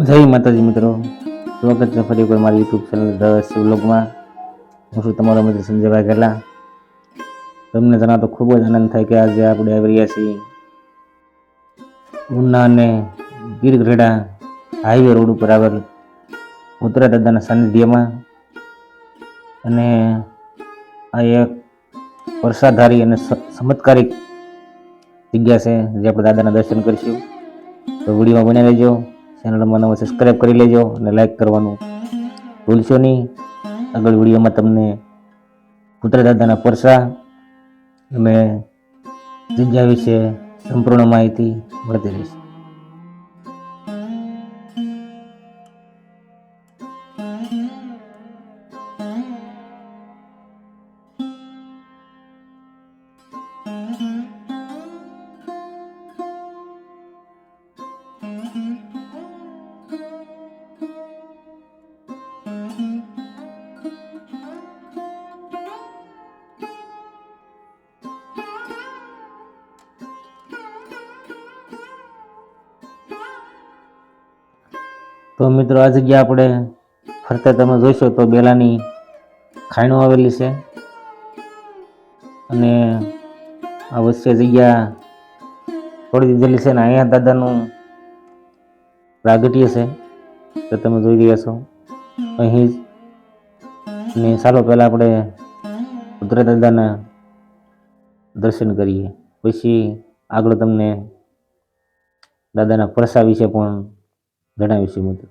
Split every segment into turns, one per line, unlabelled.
જય માતાજી મિત્રો, સ્વાગત છે ફરી એકવાર મારી યુટ્યુબ ચેનલ ધ શિવલોકમાં. હું છું તમારો મિત્ર સંજયભાઈ ગેલા. તમને જણાવતો ખૂબ જ આનંદ થાય કે આજે આપણે આવી રહ્યા છીએ ઉના અને ગીરગઢડા હાઈવે રોડ ઉપર આવેલ ઉત્તરા દાદાના સાનિધ્યમાં. અને આ એક વર્ષાધારી અને ચમત્કારિક જગ્યા છે જે આપણે દાદાના દર્શન કરીશું. તો વિડીયોમાં બની રહેજો. ચેનલમાં નવો સબસ્ક્રાઈબ કરી લેજો અને લાઈક કરવાનું ભૂલશો નહીં. આગળ વિડીયોમાં તમને ઉત્તરા દાદાના પરસા અને જગ્યા વિશે સંપૂર્ણ માહિતી મળતી રહેશે. તો મિત્રો, આ જગ્યા આપણે ફરતા તમે જોઈશો તો બેલાની ખાણો આવેલી છે અને આ વચ્ચે જગ્યા છોડી દીધેલી છે ને અહીંયા દાદાનું પ્રાગટ્ય છે તો તમે જોઈ રહ્યા છો અહીં જ. અને ચાલો પહેલાં આપણે ઉત્તરા દાદાના દર્શન કરીએ, પછી આગળ તમને દાદાના પરસા વિશે પણ જણાવીશું મિત્રો.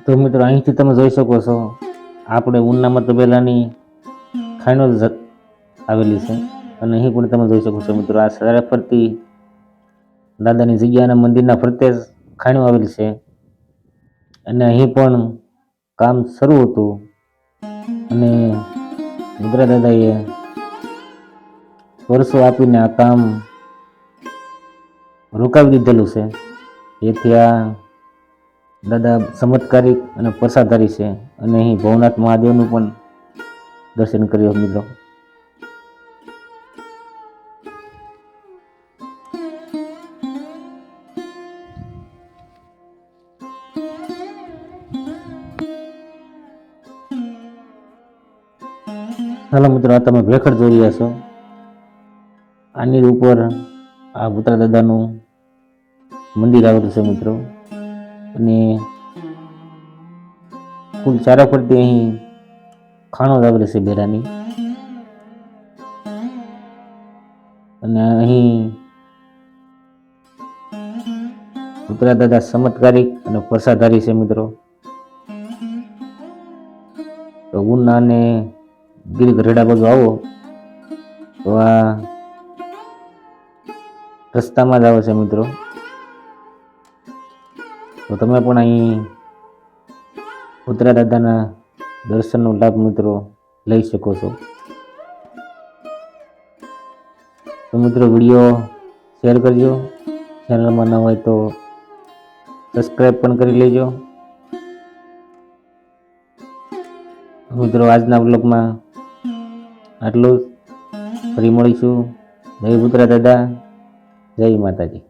તો મિત્રો, અહીંથી તમે જોઈ શકો છો આપણે ઉનામાં તો બેલાની ખાણો જ આવેલી છે અને અહીં પણ તમે જોઈ શકો છો મિત્રો આ સારા ફરતી દાદાની જગ્યાના મંદિરના ફરતે જ ખાણો આવેલી છે. અને અહીં પણ કામ શરૂ હતું અને ઉત્તરા દાદાએ વર્ષો આપીને આ કામ રોકાવી દીધેલું છે. જેથી આ દાદા ચમત્કારિક અને પ્રસાધારી છે. અને અહીં ભવનાથ મહાદેવનું પણ દર્શન કર્યો મિત્રો. ચાલો મિત્રો, આ તમે ભેખડ જોઈ રહ્યા છો. આની ઉપર આ ઉત્તરા દાદાનું મંદિર આવેલું છે મિત્રો. અને કુલ ચારા ફરતી અહીં ખાણો આવેલી છે બેરાની. અને અહીં ઉત્તરા દાદા ચમત્કારિક અને પ્રસાધારી છે મિત્રો. તો ઉના અને ગીરગઢડા બાજુ આવો તો આ રસ્તામાં જ આવે છે મિત્રો. તો તમે પણ અહીં ઉત્તરા દાદાના દર્શનનો લાભ મિત્રો લઈ શકો છો. તો મિત્રો, વિડીયો શેર કરજો. ચેનલમાં ન હોય તો સબસ્ક્રાઈબ પણ કરી લેજો. મિત્રો આજના વ્લોગમાં આટલું જ. ફરી મળીશું. જય ભૂતરા દાદા, જય માતાજી.